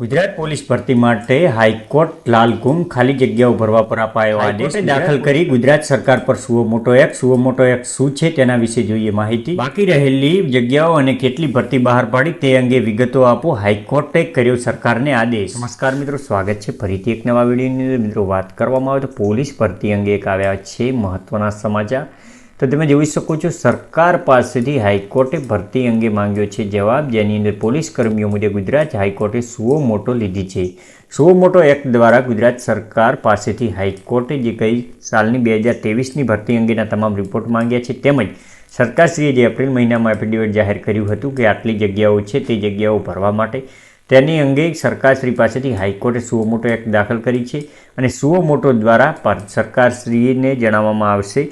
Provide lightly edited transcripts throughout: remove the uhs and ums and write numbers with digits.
Gujarat police ભરતી માટે high court લાલગુમ ખાલી જગ્યાઓ ભરવા પર અપાયો આદેશ દાખલ કરી ગુજરાત સરકાર પર સુઓ મોટો એક્ટ શું છે તેના વિશે જોઈએ માહિતી। બાકી રહેલી જગ્યાઓ અને કેટલી ભરતી બહાર પાડી તે અંગે વિગતો આપો, હાઈકોર્ટે કર્યો સરકારને આદેશ। નમસ્કાર મિત્રો, સ્વાગત છે ફરીથી એક નવા વિડીયોની અંદર। મિત્રો વાત કરવામાં આવે તો પોલીસ ભરતી અંગે એક આવ્યા છે મહત્વના સમાચાર। તો તમે જોઈ શકો છો, સરકાર પાસેથી હાઈકોર્ટે ભરતી અંગે માંગ્યો છે જવાબ, જેની અંદર પોલીસ કર્મીઓ મુદ્દે ગુજરાત હાઈકોર્ટે સુઓ મોટો લીધી છે। સુઓ મોટો એક્ટ દ્વારા ગુજરાત સરકાર પાસેથી હાઈકોર્ટે જે ગઈ સાલની 2023ની ભરતી અંગેના તમામ રિપોર્ટ માંગ્યા છે, તેમજ સરકારશ્રીએ જે એપ્રિલ મહિનામાં એફિડેવિટ જાહેર કર્યું હતું કે આટલી જગ્યાઓ છે તે જગ્યાઓ ભરવા માટે, તેની અંગે સરકારશ્રી પાસેથી હાઈકોર્ટે સુઓ મોટો એક્ટ દાખલ કરી છે। અને સુઓ મોટો દ્વારા સરકારશ્રીને જણાવવામાં આવશે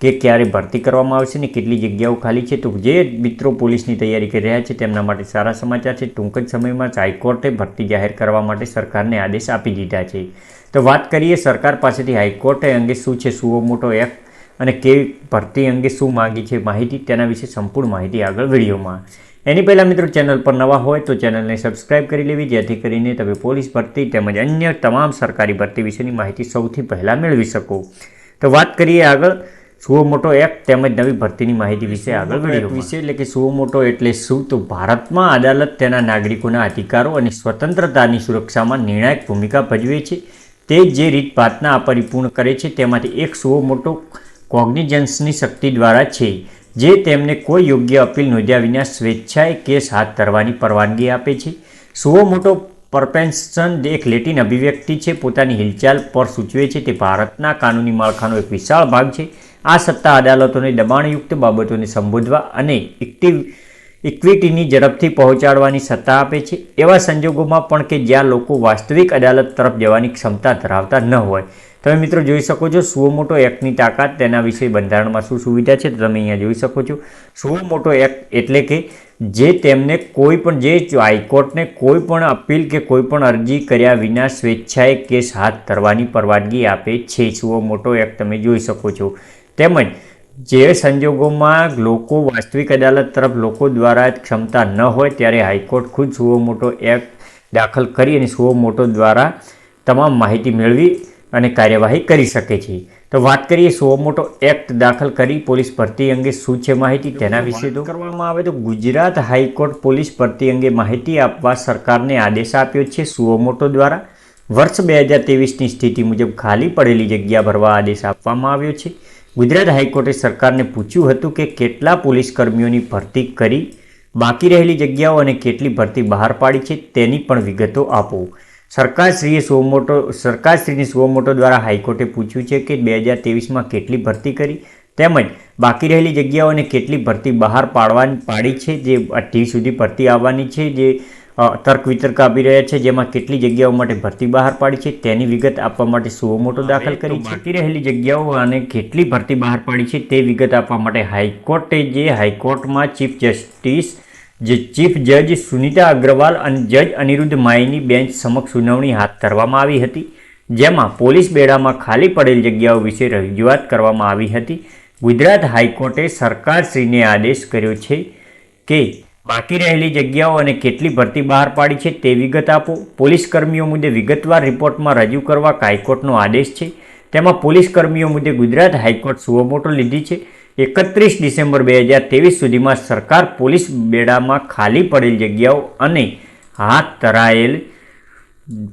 કે ક્યારે ભરતી કરવામાં આવશે ને કેટલી જગ્યાઓ ખાલી છે। તો જે મિત્રો પોલીસની તૈયારી કરી રહ્યા છે તેમના માટે સારા સમાચાર છે। ટૂંક જ સમયમાં હાઈકોર્ટે ભરતી જાહેર કરવા માટે સરકારને આદેશ આપી દીધા છે। તો વાત કરીએ સરકાર પાસેથી હાઈકોર્ટે અંગે શું છે સુઓ મોટો એક્ટ અને કેવી ભરતી અંગે શું માંગી છે માહિતી, તેના વિશે સંપૂર્ણ માહિતી આગળ વિડીયોમાં। એની પહેલાં મિત્રો ચેનલ પર નવા હોય તો ચેનલને સબસ્ક્રાઈબ કરી લેવી, જેથી કરીને તમે પોલીસ ભરતી તેમજ અન્ય તમામ સરકારી ભરતી વિશેની માહિતી સૌથી પહેલાં મેળવી શકો। તો વાત કરીએ આગળ સુઓ મોટો એક્ટ તેમજ નવી ભરતીની માહિતી વિશે આગળ વિડીયો વિશે। એટલે કે સુઓ મોટો એટલે શું? તો ભારતમાં અદાલત તેના નાગરિકોના અધિકારો અને સ્વતંત્રતાની સુરક્ષામાં નિર્ણાયક ભૂમિકા ભજવે છે। તે જે રીતભાતના પરિપૂર્ણ કરે છે તેમાંથી એક સુઓ મોટો કોગ્નિઝન્સની શક્તિ દ્વારા છે, જે તેમને કોઈ યોગ્ય અપીલ નોંધ્યા વિના સ્વેચ્છાએ કેસ હાથ ધરવાની પરવાનગી આપે છે। સુઓ મોટો પરપેન્શન એક લેટિન અભિવ્યક્તિ છે, પોતાની હિલચાલ પર સૂચવે છે। તે ભારતના કાનૂની માળખાનો એક વિશાળ ભાગ છે। આ સત્તા અદાલતોને દબાણયુક્ત બાબતોને સંબોધવા અને ઇક્વિટીની ઝડપથી પહોંચાડવાની સત્તા આપે છે, એવા સંજોગોમાં પણ કે જ્યાં લોકો વાસ્તવિક અદાલત તરફ જવાની ક્ષમતા ધરાવતા ન હોય। તમે મિત્રો જોઈ શકો છો સુઓ મોટો એક્ટની તાકાત, તેના વિશે બંધારણમાં શું સુવિધા છે તો તમે અહીંયા જોઈ શકો છો। સુઓ મોટો એક્ટ એટલે કે જે તેમને કોઈ પણ જે હાઈકોર્ટને કોઈ પણ અપીલ કે કોઈ પણ અરજી કર્યા વિના સ્વેચ્છાએ કેસ હાથ ધરવાની પરવાનગી આપે છે। સુઓ મોટો એક્ટ તમે જોઈ શકો છો। તેમજ જે સંજોગોમાં લોકો વાસ્તવિક અદાલત તરફ લોકો દ્વારા ક્ષમતા ન હોય ત્યારે હાઈકોર્ટ ખુદ સુઓ મોટો એક્ટ દાખલ કરી અને સુઓ મોટો દ્વારા તમામ માહિતી મેળવી અને કાર્યવાહી કરી શકે છે। તો વાત કરીએ સુઓ મોટો એક્ટ દાખલ કરી પોલીસ ભરતી અંગે શું છે માહિતી, તેના વિશે તો કરવામાં આવે તો ગુજરાત હાઈકોર્ટ પોલીસ ભરતી અંગે માહિતી આપવા સરકારને આદેશ આપ્યો છે સુઓ મોટો દ્વારા। વર્ષ 2023ની સ્થિતિ મુજબ ખાલી પડેલી જગ્યા ભરવા આદેશ આપવામાં આવ્યો છે। ગુજરાત હાઈકોર્ટે સરકારને પૂછ્યું હતું કે કેટલા પોલીસ કર્મીઓની ભરતી કરી, બાકી રહેલી જગ્યાઓ અને કેટલી ભરતી બહાર પાડી છે તેની પણ વિગતો આપો। સરકારશ્રીની સુઓ મોટો દ્વારા હાઈકોર્ટે પૂછ્યું છે કે 2023માં કેટલી ભરતી કરી તેમજ બાકી રહેલી જગ્યાઓ અને કેટલી ભરતી બહાર પાડી છે, જે 28 સુધી ભરતી આવવાની છે, જે તર્ક વિતર્ક આપી રહ્યા છે, જેમાં કેટલી જગ્યાઓ માટે ભરતી બહાર પાડી છે તેની વિગત આપવા માટે સુઓ મોટો દાખલ કરી છે। બાકી રહેલી જગ્યાઓ અને કેટલી ભરતી બહાર પાડી છે તે વિગત આપવા માટે હાઈકોર્ટમાં ચીફ જજ સુનીતા અગ્રવાલ અને જજ અનિરુદ્ધ માયની બેન્ચ સમક્ષ સુનાવણી હાથ ધરવામાં આવી હતી, જેમાં પોલીસ બેડામાં ખાલી પડેલ જગ્યાઓ વિશે રજૂઆત કરવામાં આવી હતી। ગુજરાત હાઈકોર્ટે સરકારશ્રીને આદેશ કર્યો છે કે બાકી રહેલી જગ્યાઓ અને કેટલી ભરતી બહાર પાડી છે તે વિગત આપો। પોલીસ કર્મીઓ મુદ્દે વિગતવાર રિપોર્ટમાં રજૂ કરવા હાઈકોર્ટનો આદેશ છે। તેમાં પોલીસ કર્મીઓ મુદ્દે ગુજરાત હાઈકોર્ટ સુઓ મોટો લીધી છે। 31 ડિસેમ્બર 2023 સુધીમાં સરકાર પોલીસ બેડામાં ખાલી પડેલ જગ્યાઓ અને હાથ ધરાયેલ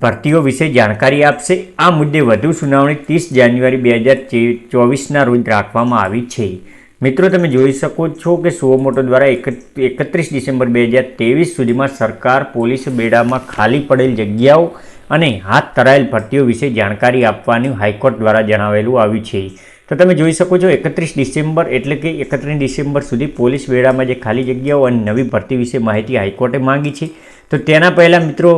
ભરતીઓ વિશે જાણકારી આપશે। આ મુદ્દે વધુ સુનાવણી 30 જાન્યુઆરી 2024ના રોજ રાખવામાં આવી છે। મિત્રો તમે જોઈ શકો છો કે સુઓ મોટો દ્વારા 31 ડિસેમ્બર 2023 સુધીમાં સરકાર પોલીસ બેડામાં ખાલી પડેલ જગ્યાઓ અને હાથ ધરાયેલ ભરતીઓ વિશે જાણકારી આપવાનું હાઈકોર્ટ દ્વારા જણાવેલું આવ્યું છે। તો તમે જોઈ શકો છો 31 ડિસેમ્બર એટલે કે 31 ડિસેમ્બર સુધી પોલીસ બેડામાં જે ખાલી જગ્યાઓ અને નવી ભરતી વિશે માહિતી હાઈકોર્ટે માંગી છે। તો તેના પહેલાં મિત્રો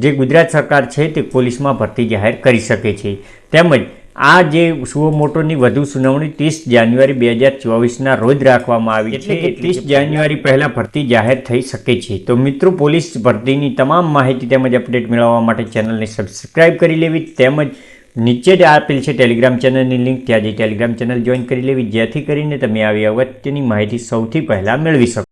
જે ગુજરાત સરકાર છે તે પોલીસમાં ભરતી જાહેર કરી શકે છે। તેમજ આ જે સુઓ મોટોની વધુ સુનાવણી 30 જાન્યુઆરી 2024ના રોજ રાખવામાં આવી છે, કે 30 જાન્યુઆરી પહેલાં ભરતી જાહેર થઈ શકે છે। તો મિત્રો પોલીસ ભરતીની તમામ માહિતી તેમજ અપડેટ મેળવવા માટે ચેનલને સબસ્ક્રાઈબ કરી લેવી, તેમજ નીચે જ આપેલ છે ટેલિગ્રામ ચેનલની લિંક, ત્યાં જઈ ટેલિગ્રામ ચેનલ જોઈન કરી લેવી, જેથી કરીને તમે આવી અગત્યની માહિતી સૌથી પહેલાં મેળવી શકો।